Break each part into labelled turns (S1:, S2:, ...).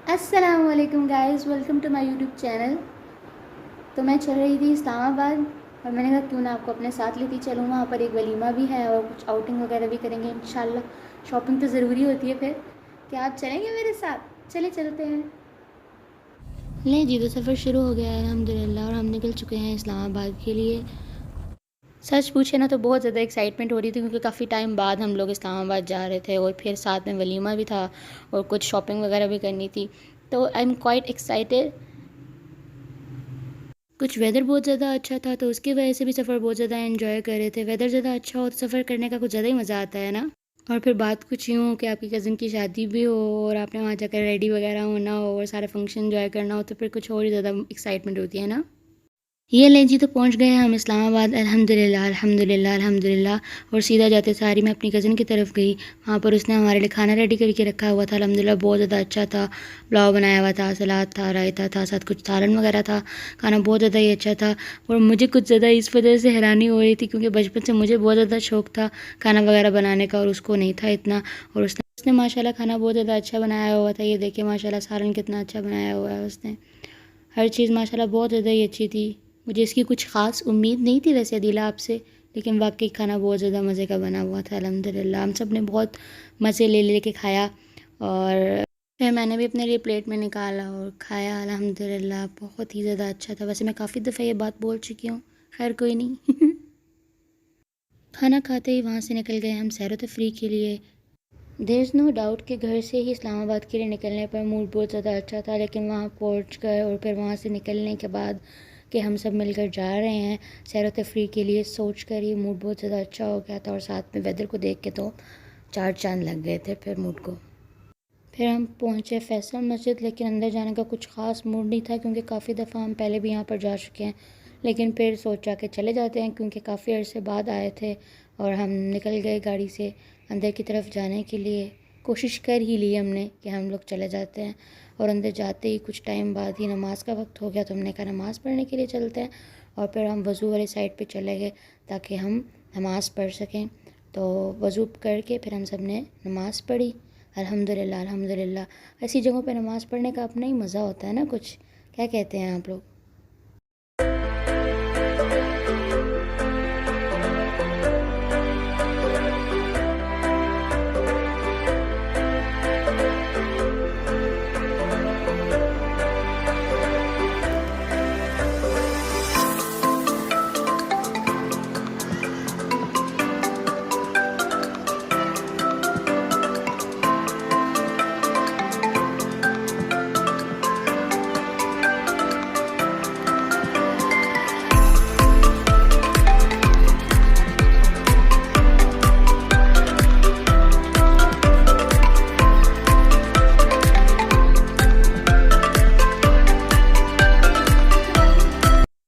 S1: अस्सलामुअलैकुम guys, welcome to my YouTube channel. तो मैं चल रही थी इस्लामाबाद और मैंने कहा क्यों ना आपको अपने साथ लेती चलूँ। वहाँ पर एक वलीमा भी है और कुछ आउटिंग वगैरह भी करेंगे इंशाल्लाह। शॉपिंग तो ज़रूरी होती है। फिर क्या आप चलेंगे मेरे साथ? चले चलते हैं। ले जी, तो सफ़र शुरू हो गया है अल्हम्दुलिल्लाह और हम निकल चुके हैं इस्लामाबाद के लिए। सच पूछे ना तो बहुत ज़्यादा एक्साइटमेंट हो रही थी क्योंकि काफ़ी टाइम बाद हम लोग इस्लामाबाद जा रहे थे और फिर साथ में वलीमा भी था और कुछ शॉपिंग वगैरह भी करनी थी। तो आई एम क्वाइट एक्साइटेड। कुछ वेदर बहुत ज़्यादा अच्छा था तो उसकी वजह से भी सफ़र बहुत ज़्यादा एंजॉय कर रहे थे। वेदर ज़्यादा अच्छा हो तो सफ़र करने का कुछ ज़्यादा ही मज़ा आता है ना। और फिर बात कुछ यूँ हो कि आपकी कज़न की शादी भी हो और आपने वहाँ जाकर रेडी वगैरह होना हो और सारे फंक्शन एंजॉय करना हो तो फिर कुछ और ही ज़्यादा एक्साइटमेंट होती है ना। ये लें जी, तो पहुंच गए हम इस्लामाबाद अल्हम्दुलिल्लाह अल्हम्दुलिल्लाह अल्हम्दुलिल्लाह। और सीधा जाते सारी मैं अपनी कज़न की तरफ गई। वहाँ पर उसने हमारे लिए खाना रेडी करके रखा हुआ था अल्हम्दुलिल्लाह, बहुत ज़्यादा अच्छा था। पुलाव बनाया हुआ था, सलाद था, रायता था, साथ कुछ सालन वगैरह था। खाना बहुत ज़्यादा ही अच्छा था और मुझे कुछ ज़्यादा इस वजह से हैरानी हो रही थी क्योंकि बचपन से मुझे बहुत ज़्यादा शौक़ था खाना वगैरह बनाने का और उसको नहीं था इतना। और उसने माशाल्लाह खाना बहुत ज़्यादा अच्छा बनाया हुआ था। ये देखिए माशाल्लाह सालन कितना अच्छा बनाया हुआ है उसने। हर चीज़ माशाल्लाह बहुत ज़्यादा ही अच्छी थी। मुझे इसकी कुछ ख़ास उम्मीद नहीं थी वैसे दिला आपसे, लेकिन वाकई खाना बहुत ज़्यादा मज़े का बना हुआ था अल्हम्दुलिल्लाह। हम सब ने बहुत मज़े ले ले के खाया और फिर मैंने भी अपने लिए प्लेट में निकाला और खाया अल्हम्दुलिल्लाह। बहुत ही ज़्यादा अच्छा था। वैसे मैं काफ़ी दफ़ा ये बात बोल चुकी हूँ, खैर कोई नहीं। खाना खाते ही वहाँ से निकल गए हम सैर व तफरीह के लिए। देयर इज़ नो डाउट कि घर से ही इस्लामाबाद के लिए निकलने पर मूड बहुत ज़्यादा अच्छा था, लेकिन वहाँ पहुँच कर और फिर वहाँ से निकलने के बाद कि हम सब मिलकर जा रहे हैं सैर व तफरीह के लिए, सोच कर ही मूड बहुत ज़्यादा अच्छा हो गया था और साथ में वेदर को देख के तो चार चांद लग गए थे फिर मूड को। फिर हम पहुँचे फैसल मस्जिद, लेकिन अंदर जाने का कुछ ख़ास मूड नहीं था क्योंकि काफ़ी दफ़ा हम पहले भी यहाँ पर जा चुके हैं। लेकिन फिर सोचा कि चले जाते हैं क्योंकि काफ़ी अरसे बाद आए थे और हम निकल गए गाड़ी से अंदर की तरफ जाने के लिए। कोशिश कर ही ली हमने कि हम लोग चले जाते हैं और अंदर जाते ही कुछ टाइम बाद ही नमाज़ का वक्त हो गया तो हमने कहा नमाज़ पढ़ने के लिए चलते हैं। और फिर हम वज़ू वाली साइड पे चले गए ताकि हम नमाज़ पढ़ सकें। तो वज़ू करके फिर हम सब ने नमाज़ पढ़ी अल्हम्दुलिल्लाह अल्हम्दुलिल्लाह। ऐसी जगहों पे नमाज़ पढ़ने का अपना ही मज़ा होता है ना कुछ। क्या कहते हैं आप लोग?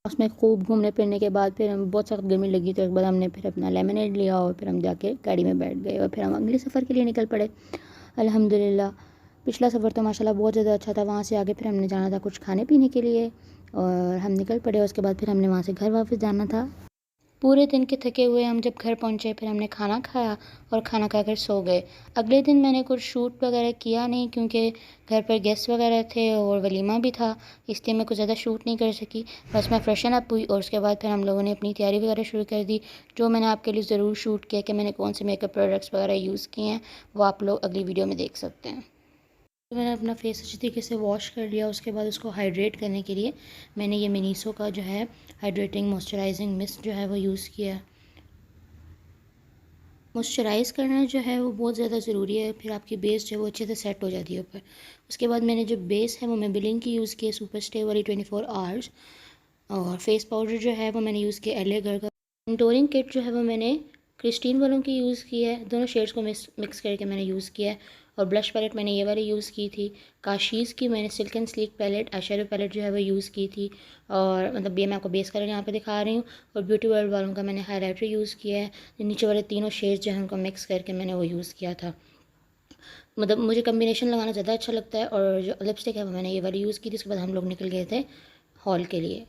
S1: उसमें खूब घूमने फिरने के बाद फिर हमें बहुत सख्त गर्मी लगी तो एक बार हमने फिर अपना लेमनेड लिया और फिर हम जाके गाड़ी में बैठ गए और फिर हम अगले सफ़र के लिए निकल पड़े अल्हम्दुलिल्लाह। पिछला सफ़र तो माशाल्लाह बहुत ज़्यादा अच्छा था। वहाँ से आगे फिर हमने जाना था कुछ खाने पीने के लिए और हम निकल पड़े। उसके बाद फिर हमने वहाँ से घर वापस जाना था। पूरे दिन के थके हुए हम जब घर पहुँचे फिर हमने खाना खाया और खाना खाकर सो गए। अगले दिन मैंने कुछ शूट वगैरह किया नहीं क्योंकि घर पर गेस्ट वगैरह थे और वलीमा भी था, इसलिए मैं कुछ ज़्यादा शूट नहीं कर सकी। बस मैं फ्रेशन अप हुई और उसके बाद फिर हम लोगों ने अपनी तैयारी वगैरह शुरू कर दी। जो मैंने आपके लिए ज़रूर शूट किया कि मैंने कौन से मेकअप प्रोडक्ट्स वगैरह यूज़ किए हैं वो आप लोग अगली वीडियो में देख सकते हैं। तो मैंने अपना फेस अच्छी तरीके से वॉश कर लिया। उसके बाद उसको हाइड्रेट करने के लिए मैंने ये मिनीसो का जो है हाइड्रेटिंग मॉइस्चराइजिंग मिस्ट जो है वो यूज़ किया। मॉइस्चराइज़ करना जो है वो बहुत ज़्यादा ज़रूरी है, फिर आपकी बेस जो है वो अच्छे से सेट हो जाती है ऊपर। उसके बाद मैंने जो बेस है वो मेबेलिन की यूज़ की है, सुपर स्टे वाली 24 आवर्स। और फेस पाउडर जो है वो मैंने यूज़ किया एले घर का। कंटूरिंग किट जो है वो मैंने क्रिस्टीन वालों की यूज़ की है, दोनों शेड्स को मिक्स करके मैंने यूज़ किया है। और ब्लश पैलेट मैंने ये वाली यूज़ की थी। काशीज़ की मैंने silk and sleek palette eye palette जो है वो यूज़ की थी। और मतलब ये मैं आपको बेस कलर यहाँ पे दिखा रही हूँ। और ब्यूटी वर्ल्ड वालों का मैंने हाईलाइटर यूज़ किया है। नीचे वाले तीनों शेड्स जो हैं उनको मिक्स करके मैंने वो यूज़ किया था। मतलब मुझे कम्बिनेशन लगाना ज़्यादा अच्छा लगता है। और जो लिपस्टिक है वो मैंने ये वाली यूज़ की थी। उसके बाद हम लोग निकल गए थे हॉल के लिए।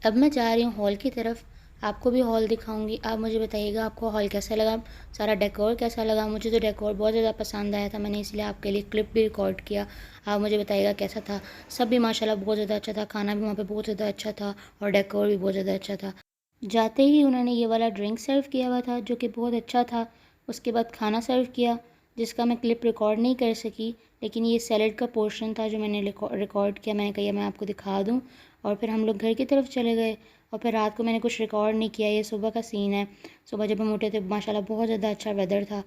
S1: अब मैं जा रही हूँ हॉल की तरफ। आपको भी हॉल दिखाऊंगी। आप मुझे बताइएगा आपको हॉल कैसा लगा, सारा डेकोर कैसा लगा। मुझे तो डेकोर बहुत ज़्यादा पसंद आया था, मैंने इसलिए आपके लिए क्लिप भी रिकॉर्ड किया। आप मुझे बताइएगा कैसा था। सब भी माशाल्लाह बहुत ज़्यादा अच्छा था, खाना भी वहाँ पे बहुत ज़्यादा अच्छा था और डेकोर भी बहुत ज़्यादा अच्छा था। जाते ही उन्होंने ये वाला ड्रिंक सर्व किया हुआ था जो कि बहुत अच्छा था। उसके बाद खाना सर्व किया जिसका मैं क्लिप रिकॉर्ड नहीं कर सकी, लेकिन ये सैलड का पोर्शन था जो मैंने रिकॉर्ड किया। मैंने कहा मैं आपको दिखा दूँ। और फिर हम लोग घर की तरफ चले गए और फिर रात को मैंने कुछ रिकॉर्ड नहीं किया। ये सुबह का सीन है। सुबह जब हम उठे थे माशाल्लाह बहुत ज़्यादा अच्छा वेदर था।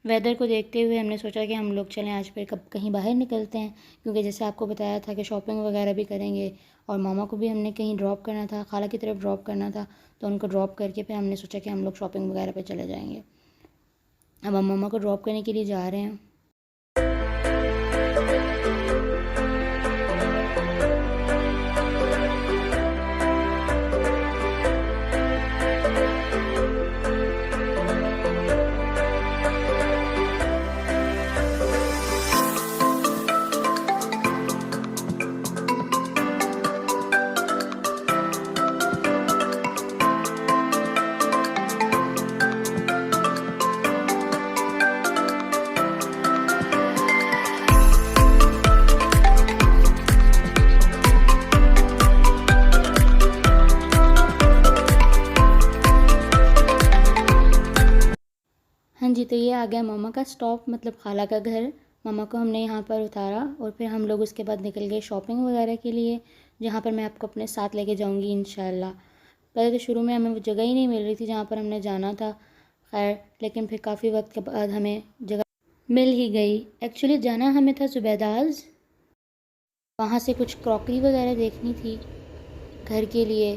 S1: वेदर को देखते हुए हमने सोचा कि हम लोग चलें आज फिर कब कहीं बाहर निकलते हैं, क्योंकि जैसे आपको बताया था कि शॉपिंग वगैरह भी करेंगे और मामा को भी हमने कहीं ड्रॉप करना था, खाला की तरफ ड्रॉप करना था। तो उनको ड्रॉप करके फिर हमने सोचा कि हम लोग शॉपिंग वगैरह पे चले जाएंगे। अब हम मामा को ड्रॉप करने के लिए जा रहे हैं। हाँ जी, तो ये आ गया मामा का स्टॉप, मतलब खाला का घर। मामा को हमने यहाँ पर उतारा और फिर हम लोग उसके बाद निकल गए शॉपिंग वगैरह के लिए, जहाँ पर मैं आपको अपने साथ लेके जाऊँगी इंशाल्लाह। पहले तो शुरू में हमें वो जगह ही नहीं मिल रही थी जहाँ पर हमने जाना था, खैर लेकिन फिर काफ़ी वक्त के बाद हमें जगह मिल ही गई। एक्चुअली जाना हमें था ज़ुबैदाज़, वहाँ से कुछ क्रॉकरी वगैरह देखनी थी घर के लिए,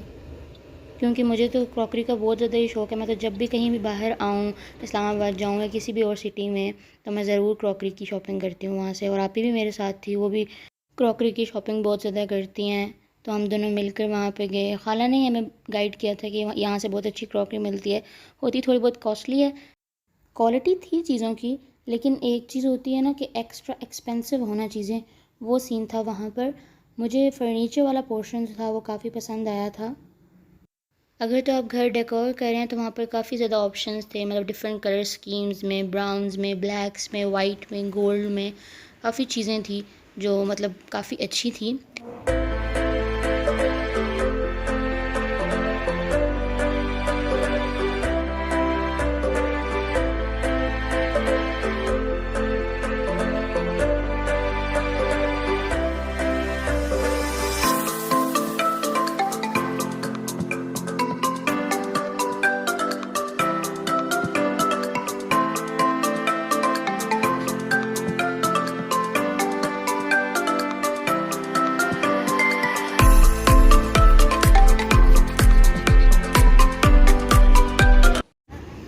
S1: क्योंकि मुझे तो क्रॉकरी का बहुत ज़्यादा ही शौक़ है। मैं तो जब भी कहीं भी बाहर आऊँ, इस्लामाबाद जाऊँ या किसी भी और सिटी में, तो मैं ज़रूर क्रॉकरी की शॉपिंग करती हूँ वहाँ से। और आपी भी मेरे साथ थी, वो भी क्रॉकरी की शॉपिंग बहुत ज़्यादा करती हैं, तो हम दोनों मिलकर वहाँ पे गए। खाला ने हमें गाइड किया था कि यहाँ से बहुत अच्छी क्रॉकरी मिलती है, होती थोड़ी बहुत कॉस्टली है, क्वालिटी थी चीज़ों की, लेकिन एक चीज़ होती है ना कि एक्स्ट्रा एक्सपेंसिव होना चीज़ें, वो सीन था वहाँ पर। मुझे फ़र्नीचर वाला पोर्शन था वो काफ़ी पसंद आया था। अगर तो आप घर डेकोर कर रहे हैं तो वहाँ पर काफ़ी ज़्यादा ऑप्शंस थे, मतलब डिफरेंट कलर स्कीम्स में, ब्राउन्स में, ब्लैक्स में, वाइट में, गोल्ड में, काफ़ी चीज़ें थी जो मतलब काफ़ी अच्छी थी।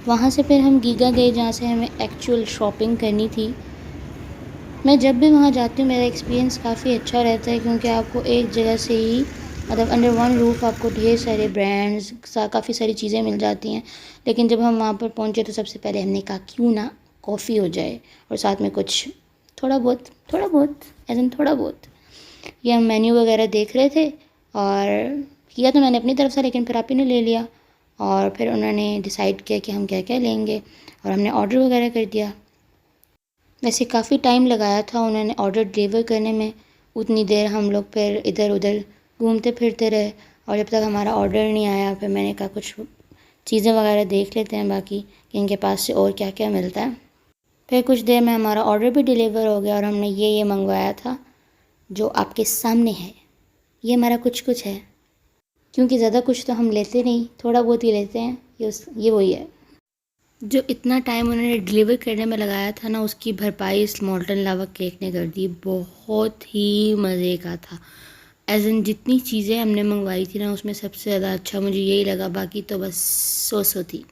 S1: वहाँ से फिर हम गीगा गए जहाँ से हमें एक्चुअल शॉपिंग करनी थी। मैं जब भी वहाँ जाती हूँ मेरा एक्सपीरियंस काफ़ी अच्छा रहता है, क्योंकि आपको एक जगह से ही मतलब अंडर वन रूफ़ आपको ढेर सारे ब्रांड्स काफ़ी सारी चीज़ें मिल जाती हैं। लेकिन जब हम वहाँ पर पहुँचे तो सबसे पहले हमने कहा क्यों ना कॉफ़ी हो जाए और साथ में कुछ थोड़ा बहुत एज़ इन थोड़ा बहुत। ये हम मेन्यू वगैरह देख रहे थे और किया तो मैंने अपनी तरफ से, लेकिन फिर आप ही ने ले लिया और फिर उन्होंने डिसाइड किया कि हम क्या क्या लेंगे और हमने ऑर्डर वगैरह कर दिया। वैसे काफ़ी टाइम लगाया था उन्होंने ऑर्डर डिलीवर करने में, उतनी देर हम लोग फिर इधर उधर घूमते फिरते रहे और जब तक हमारा ऑर्डर नहीं आया फिर मैंने कहा कुछ चीज़ें वगैरह देख लेते हैं बाकी कि इनके पास से और क्या क्या मिलता है। फिर कुछ देर में हमारा ऑर्डर भी डिलीवर हो गया और हमने ये मंगवाया था जो आपके सामने है। ये हमारा कुछ कुछ है, क्योंकि ज़्यादा कुछ तो हम लेते नहीं, थोड़ा बहुत ही लेते हैं। ये वही है जो इतना टाइम उन्होंने डिलीवर करने में लगाया था ना, उसकी भरपाई इस मोल्टन लावा केक ने कर दी। बहुत ही मज़े का था, एज इन जितनी चीज़ें हमने मंगवाई थी ना उसमें सबसे ज़्यादा अच्छा मुझे यही लगा, बाकी तो बस सो थी।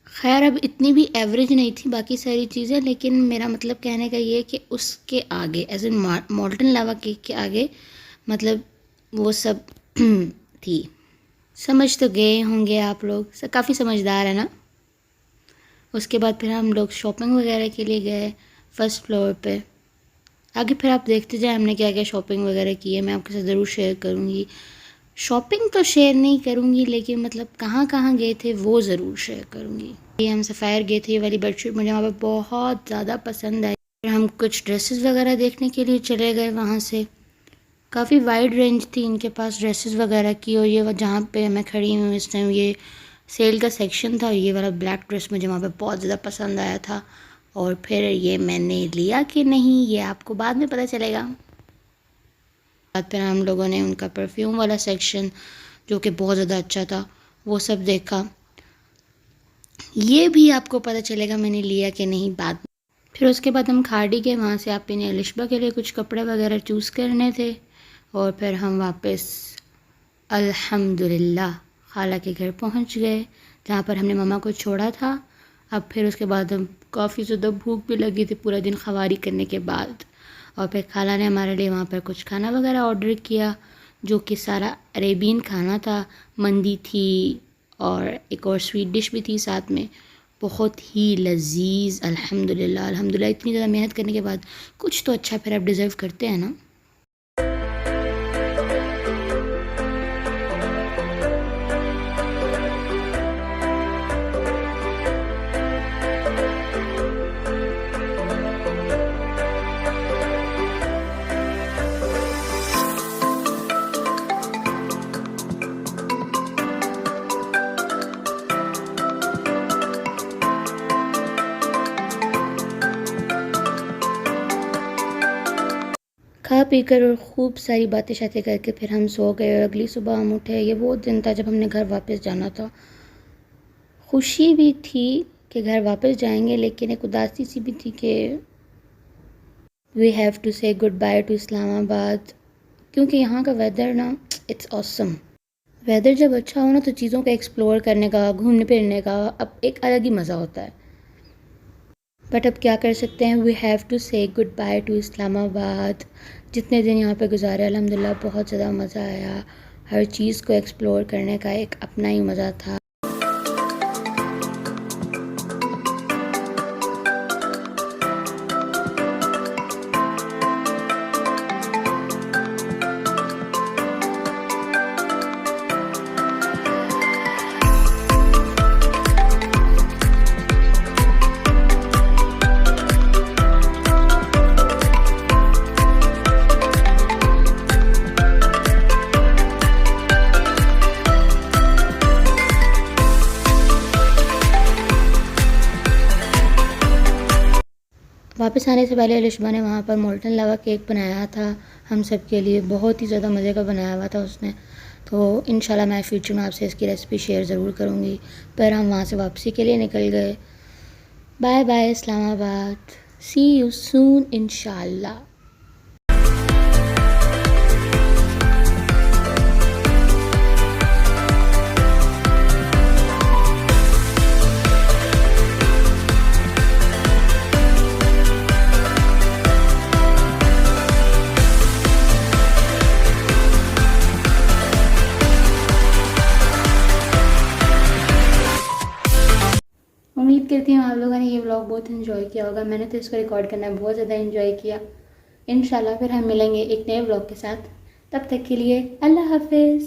S1: खैर अब इतनी भी एवरेज नहीं थी बाकी सारी चीज़ें, लेकिन मेरा मतलब कहने का ये कि उसके आगे as in molten lava cake के आगे मतलब वो सब थी। समझ तो गए होंगे आप लोग, काफ़ी समझदार है ना। उसके बाद फिर हम लोग शॉपिंग वगैरह के लिए गए फर्स्ट फ्लोर पे। आगे फिर आप देखते जाए हमने क्या क्या शॉपिंग वगैरह की है, मैं आपके साथ ज़रूर शेयर करूँगी। शॉपिंग तो शेयर नहीं करूँगी, लेकिन मतलब कहाँ कहाँ गए थे वो ज़रूर शेयर करूँगी। ये हम सफ़ायर गए थे, ये वाली बेडशीट मुझे वहाँ पे बहुत ज़्यादा पसंद आई। फिर हम कुछ ड्रेसेस वगैरह देखने के लिए चले गए वहाँ से। काफ़ी वाइड रेंज थी इनके पास ड्रेसेस वगैरह की, और ये जहाँ पे मैं खड़ी हूँ इस टाइम ये सेल का सेक्शन था। ये वाला ब्लैक ड्रेस मुझे वहाँ पे बहुत ज़्यादा पसंद आया था, और फिर ये मैंने लिया कि नहीं ये आपको बाद में पता चलेगा। बाद फिर हम लोगों ने उनका परफ्यूम वाला सेक्शन जो कि बहुत ज़्यादा अच्छा था वो सब देखा, ये भी आपको पता चलेगा मैंने लिया कि नहीं बाद में। फिर उसके बाद हम खाड़ी गए, वहाँ से आप ने अलिशबा के लिए कुछ कपड़े वगैरह चूज़ करने थे, और फिर हम वापस अल्हम्दुलिल्लाह खाला के घर पहुँच गए जहाँ पर हमने मम्मा को छोड़ा था। अब फिर उसके बाद हम काफ़ी ज़्यादा भूख भी लगी थी पूरा दिन खवारी करने के बाद, और फिर खाला ने हमारे लिए वहाँ पर कुछ खाना वगैरह ऑर्डर किया जो कि सारा अरेबियन खाना था। मंदी थी और एक और स्वीट डिश भी थी साथ में, बहुत ही लजीज। अल्हम्दुलिल्लाह अल्हम्दुलिल्लाह, इतनी ज़्यादा मेहनत करने के बाद कुछ तो अच्छा फिर आप डिज़र्व करते हैं ना। खा पी कर और खूब सारी बातें शातें करके फिर हम सो गए, और अगली सुबह हम उठे। ये वो दिन था जब हमने घर वापस जाना था। खुशी भी थी कि घर वापस जाएंगे, लेकिन एक उदासी सी भी थी कि वी हैव टू से गुड बाय टू इस्लामाबाद, क्योंकि यहाँ का वेदर ना इट्स ऑसम। वेदर जब अच्छा हो ना तो चीज़ों को एक्सप्लोर करने का, घूमने फिरने का अब एक अलग ही मज़ा होता है। बट अब क्या कर सकते हैं, वी हैव टू से गुड बाय टू इस्लामाबाद। जितने दिन यहाँ पे गुजारे अल्हम्दुलिल्लाह बहुत ज़्यादा मज़ा आया, हर चीज़ को एक्सप्लोर करने का एक अपना ही मज़ा था। वापस आने से पहले अलिशबा ने वहाँ पर मोल्टन लावा केक बनाया था हम सब के लिए, बहुत ही ज़्यादा मज़े का बनाया हुआ था उसने। तो इंशाल्लाह मैं फ्यूचर में आपसे इसकी रेसिपी शेयर ज़रूर करूँगी। पर हम वहाँ से वापसी के लिए निकल गए। Bye bye Islamabad, see you soon इंशाल्लाह। उम्मीद करती हूँ आप लोगों ने ये व्लॉग बहुत इन्जॉय किया होगा। मैंने तो इसको रिकॉर्ड करना बहुत ज़्यादा इन्जॉय किया। इंशाल्लाह फिर हम मिलेंगे एक नए व्लॉग के साथ। तब तक के लिए अल्लाह हाफिज़।